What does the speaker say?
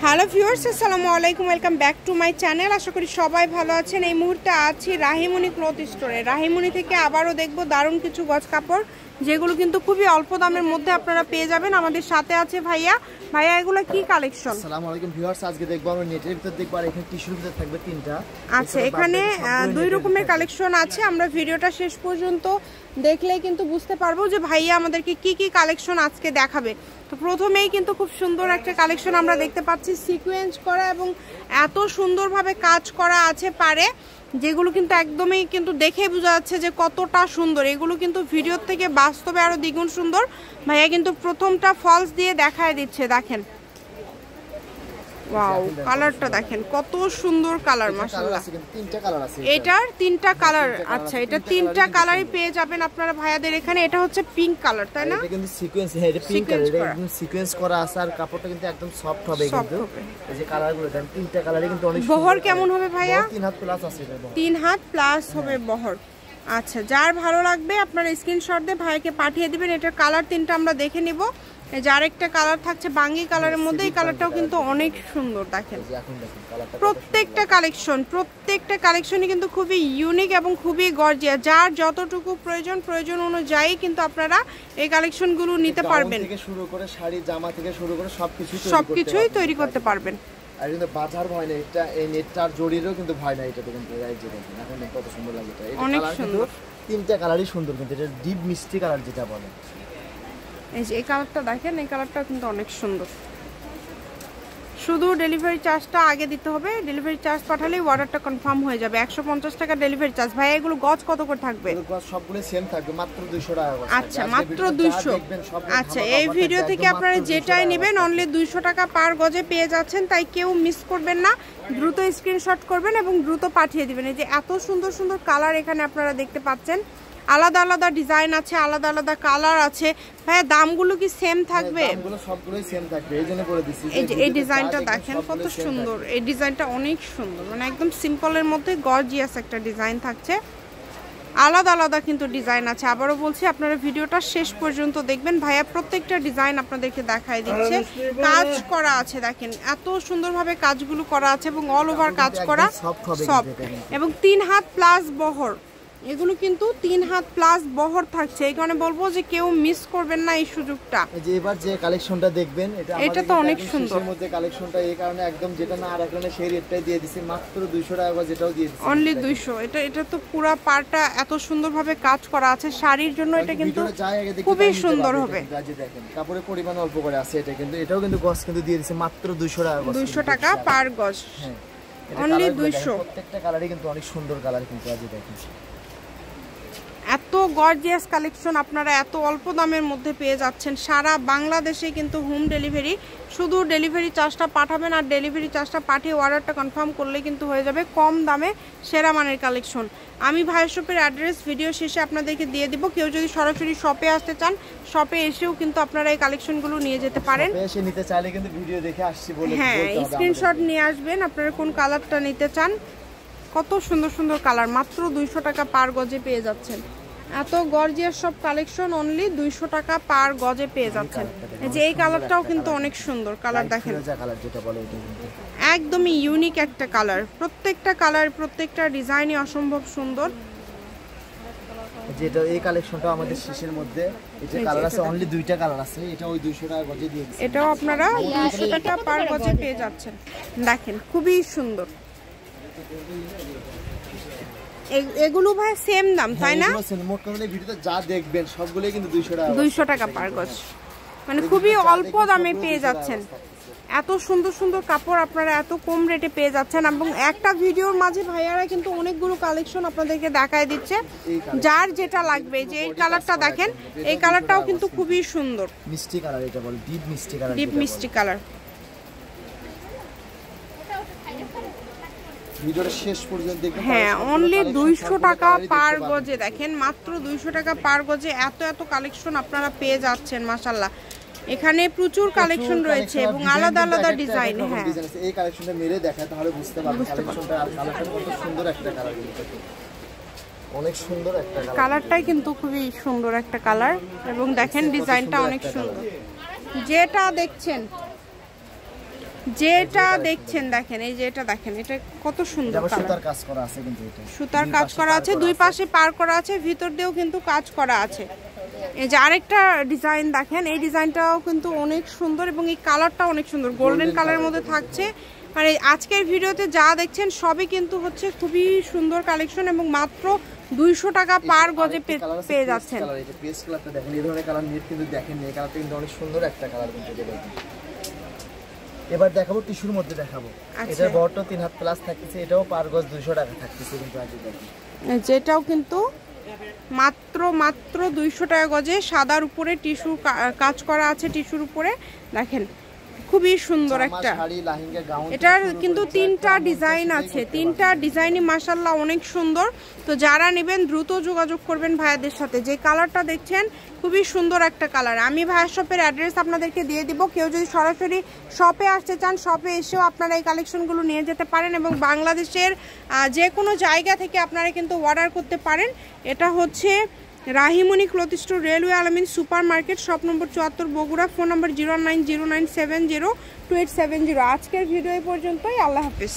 Hello viewers, আসসালামু আলাইকুম, welcome back to my channel. আশা করি সবাই ভালো আছেন। এই মুহূর্তে আছি রাহিমণি ক্লথ স্টোরে। রাহিমণি থেকে আবারও দেখব দারুণ কিছু গজ কাপড়, যেগুলো কিন্তু খুবই অল্প দামের মধ্যে আপনারা পেয়ে যাবেন। আমাদের সাথে আছে ভাইয়া। ভাইয়া, এগুলো কি কালেকশন? আসসালামু আলাইকুম ভিউয়ার্স, আজকে দেখব আমরা নেটের ভিতর দেখব, আর এখানে টিস্যুর ভিতর থাকবে তিনটা। আচ্ছা, এখানে দুই রকমের কালেকশন আছে। আমরা ভিডিওটা শেষ পর্যন্ত দেখলেই কিন্তু বুঝতে পারবো যে ভাইয়া আমাদেরকে কি কি কালেকশন আজকে দেখাবে। তো প্রথমেই কিন্তু খুব সুন্দর একটা কালেকশন আমরা দেখতে পাচ্ছি, সিকোয়েন্স করা এবং এত সুন্দরভাবে কাজ করা আছে পারে, যেগুলো কিন্তু একদমই কিন্তু দেখে বোঝা যাচ্ছে যে কতটা সুন্দর। এগুলো কিন্তু ভিডিওর থেকে বাস্তবে আরো দ্বিগুণ সুন্দর। ভাইয়া কিন্তু প্রথমটা ফলস দিয়ে দেখায় দিচ্ছে, দেখেন। ওয়াও, কালারটা দেখেন কত সুন্দর কালার, মাশাআল্লাহ। তিনটা কালার আছে, এটার তিনটা কালার। আচ্ছা, এটা তিনটা কালারই পেয়ে যাবেন আপনারা ভাইয়াদের এখানে। এটা হচ্ছে পিঙ্ক কালার, তাই না? এটা কিন্তু সিকোয়েন্স, হ্যাঁ এটা পিঙ্ক কালার, এটা একদম সিকোয়েন্স করা আছে, আর কাপড়টা কিন্তু একদম সফট হবে। কিন্তু এই যে কালারগুলো দেন, তিনটা কালারই কিন্তু অনেক সুন্দর। বহর কেমন হবে ভাইয়া? 3 হাত প্লাস আছে, এটা 3 হাত প্লাস হবে বহর। আচ্ছা, যার ভালো লাগবে আপনারা স্ক্রিনশট দিয়ে ভাইকে পাঠিয়ে দিবেন। এটার কালার তিনটা আমরা দেখে নিব। এই যে আরেকটা কালার থাকছে বাঙ্গি কালারের মধ্যে, এই কালারটাও কিন্তু অনেক সুন্দর। দেখেন প্রত্যেকটা কালেকশনই কিন্তু খুবই ইউনিক এবং খুবই গর্জিয়াস। যার যতটুকু প্রয়োজন অনুযায়ী কিন্তু আপনারা এই কালেকশনগুলো নিতে পারবেন। থেকে শুরু করে শাড়ি, জামা থেকে শুরু করে সবকিছুই তৈরি করতে পারবেন। আর কিন্তু বাজার ভয় না, এটা এই নেটটার জড়িরও কিন্তু ভয় না। এটা কিন্তু এই যে দেখেন এখন কত সুন্দর লাগে। এটা অনেক সুন্দর, তিনটা কালারই সুন্দর। কিন্তু এটা ডিপ মিষ্টি কালার যেটা বলে। এই যে এই কালারটা দেখেন, এই কালারটা কিন্তু অনেক সুন্দর। শুধু ডেলিভারি চার্জটা আগে দিতে হবে। ডেলিভারি চার্জ পাঠালেই অর্ডারটা কনফার্ম হয়ে যাবে। 150 টাকা ডেলিভারি চার্জ। ভাই, এগুলো গজ কত করে থাকবে? গজ সবগুলো সেম থাকবে, মাত্র 200 টাকা। আচ্ছা, মাত্র 200। আচ্ছা, এই ভিডিও থেকে আপনারা যেটাই নেবেন অনলি 200 টাকা পার গজে পেয়ে যাচ্ছেন। তাই কেউ মিস করবেন না, দ্রুত স্ক্রিনশট করবেন এবং দ্রুত পাঠিয়ে দিবেন। এই যে এত সুন্দর সুন্দর কালার এখানে আপনারা দেখতে পাচ্ছেন। আলাদা আলাদা ডিজাইন আছে, আলাদা আলাদা কালার আছে। ভাইয়া, দামগুলো কি সেম থাকবে? দামগুলো সবগুলোই সেম থাকবে, এইজন্য বলে দিছি। এই যে এই ডিজাইনটা দেখেন কত সুন্দর। এই ডিজাইনটা অনেক সুন্দর, মানে একদম সিম্পলের মধ্যে গর্জিয়াস একটা ডিজাইন থাকছে। আলাদা আলাদা কিন্তু ডিজাইন আছে। আবারও বলছি, আপনারা ভিডিওটা শেষ পর্যন্ত দেখবেন। ভাইয়া প্রত্যেকটা ডিজাইন আপনাদেরকে দেখাই দিচ্ছে। কাজ করা আছে, দেখেন এত সুন্দরভাবে কাজগুলো করা আছে এবং অল ওভার কাজ করা সব, এবং 3 হাত প্লাস বহর। এগুলো কিন্তু 3 হাত প্লাস বহর থাকছে। এই কারণে বলবো যে কেউ মিস করবেন না এই সুযোগটা। যে এবার যে কালেকশনটা দেখবেন, এটা তো অনেক সুন্দর। এর মধ্যে কালেকশনটা এই কারণে একদম যেটা না আর এখানে সেই রেটটাই দিয়ে দিছি, মাত্র 200 টাকা, যেটাও দিয়ে দিছি অনলি 200। এটা তো পুরো পাড়টা এত সুন্দরভাবে কাজ করা আছে। শাড়ির জন্য এটা কিন্তু খুবই সুন্দর হবে। দেখেন কাপড়ের পরিমাণ অল্প করে আছে। এটা কিন্তু এটাও কিন্তু গজ কিন্তু দিয়ে দিছি মাত্র 200 টাকা। 200 টাকা পার গজ, হ্যাঁ অনলি 200। প্রত্যেকটা কালারই কিন্তু অনেক সুন্দর কালার। কিন্তু আজ দেখেন এত গর্জিয়াস কালেকশন আপনারা এত অল্প দামের মধ্যে পেয়ে যাচ্ছেন। সারা বাংলাদেশে কিন্তু হোম ডেলিভারি। শুধু ডেলিভারি চার্জটা পাঠাবেন, আর ডেলিভারি চার্জটা পাঠিয়ে অর্ডারটা কনফার্ম করলে কিন্তু হয়ে যাবে কম দামে সেরা মানের কালেকশন। আমি ভাইয়ের শপের অ্যাড্রেস ভিডিও শেষে আপনাদেরকে দিয়ে দিব। কেউ যদি সরাসরি শপে আসতে চান, শপে এসেও কিন্তু আপনারা এই কালেকশনগুলো নিয়ে যেতে পারেন। এসে নিতে চাইলে কিন্তু ভিডিও দেখে আসছি বলে, হ্যাঁ স্ক্রিনশট নিয়ে আসবেন আপনারা কোন কালারটা নিতে চান। কত সুন্দর সুন্দর কালার, মাত্র 200 টাকা পার গজে পেয়ে যাচ্ছেন। এত গর্জিয়াস সব কালেকশন অনলি 200 টাকা পার গজে পেয়ে যাচ্ছেন। এই যে এই কালারটাও কিন্তু অনেক সুন্দর কালার, দেখেন একদমই ইউনিক একটা কালার। প্রত্যেকটা কালার, প্রত্যেকটা ডিজাইনই অসম্ভব সুন্দর। যেটা এই কালেকশনটা আমাদের শেষের মধ্যে, এটা কালার আছে অনলি 2টা কালার আছে। এটা ওই 200 টাকা গজে দিয়ে দিচ্ছি। এটাও আপনারা 200 টাকা পার গজে পেয়ে যাচ্ছেন। দেখেন খুবই সুন্দর। এগুলো ভাই সেম দাম, তাই না? মোট কথা ভিডিওতে যা দেখবেন সবগুলোই কিন্তু 200 টাকা পার গজ, মানে খুবই অল্প দামে পেয়ে যাচ্ছেন। এত সুন্দর সুন্দর কাপড় আপনারা এত কম রেটে পেয়ে যাচ্ছেন। এবং একটা ভিডিওর মাঝে ভাইয়ারা কিন্তু অনেকগুলো কালেকশন আপনাদেরকে দেখায় দিচ্ছে। যার যেটা লাগবে, যে এই কালারটা দেখেন, এই কালারটাও কিন্তু খুবই সুন্দর, মিষ্টি কালার। এটা বলে ডিপ মিষ্টি কালার, ডিপ মিষ্টি কালার। ভিডিওটা শেষ পর্যন্ত দেখবেন। হ্যাঁ, অনলি 200 টাকা পার গজে, দেখেন মাত্র 200 টাকা পার গজে এত এত কালেকশন আপনারা পেয়ে যাচ্ছেন। মাশাআল্লাহ, এখানে প্রচুর কালেকশন রয়েছে এবং আলাদা আলাদা ডিজাইন। হ্যাঁ, এই কালেকশনটা মেরে দেখায় তাহলে বুঝতে পারবেন কালেকশনটা আর কালারটা কত সুন্দর একটা কালার। অনেক সুন্দর একটা কালার, কালারটাই কিন্তু খুবই সুন্দর একটা কালার। এবং দেখেন ডিজাইনটা অনেক সুন্দর। যেটা দেখছেন যেটা দেখছেন দেখেন, এই যে এটা দেখেন, এটা কত সুন্দর সুতার কাজ করা আছে, কিন্তু এটা সুতার কাজ করা আছে, দুই পাশে পার করা আছে, ভিতর দিয়েও কিন্তু কাজ করা আছে। এই যে আরেকটা ডিজাইন দেখেন, এই ডিজাইনটাও কিন্তু অনেক সুন্দর এবং এই কালারটা অনেক সুন্দর, গোল্ডেন কালারের মধ্যে থাকছে। মানে আজকের ভিডিওতে যা দেখছেন সবই কিন্তু হচ্ছে খুবই সুন্দর কালেকশন এবং মাত্র 200 টাকা পার গজে পেয়ে যাচ্ছেন। এই যে পেস্ট কালারটা দেখেন, এই ধরনের কালার নিয়ে কিন্তু দেখেন, এই কালারটা কিন্তু অনেক সুন্দর একটা কালার কিন্তু এটা। এবার দেখাবো টিস্যুর মধ্যে দেখাবো, এটা বড়টা 3 হাত প্লাস থাকতেছে, এটাও পার গজ 200 টাকা থাকতেছে কিন্তু আজকে দেখেন। যেটাও কিন্তু মাত্র 200 টাকা গজে, সাদার উপরে টিস্যু কাজ করা আছে, টিস্যুর উপরে দেখেন খুবই সুন্দর একটা। এটার কিন্তু 3টা ডিজাইন আছে, 3টা ডিজাইনই মাশাআল্লাহ অনেক সুন্দর। তো যারা নেবেন দ্রুত যোগাযোগ করবেন ভাইয়াদের সাথে। যে কালারটা দেখছেন খুবই সুন্দর একটা কালার। আমি ভাইয়া শপের অ্যাড্রেস আপনাদেরকে দিয়ে দিব, কেউ যদি সরাসরি শপে আসতে চান শপে এসেও আপনারা এই কালেকশনগুলো নিয়ে যেতে পারেন এবং বাংলাদেশের যে কোনো জায়গা থেকে আপনারা কিন্তু অর্ডার করতে পারেন। এটা হচ্ছে রাহিমণি ক্লথ স্টোর, রেলওয়ে আলামিন super market, shop number 74, Bogura. Phone নম্বর 0909702870। আজকের ভিডিও এই পর্যন্তই। আল্লাহ হাফিজ।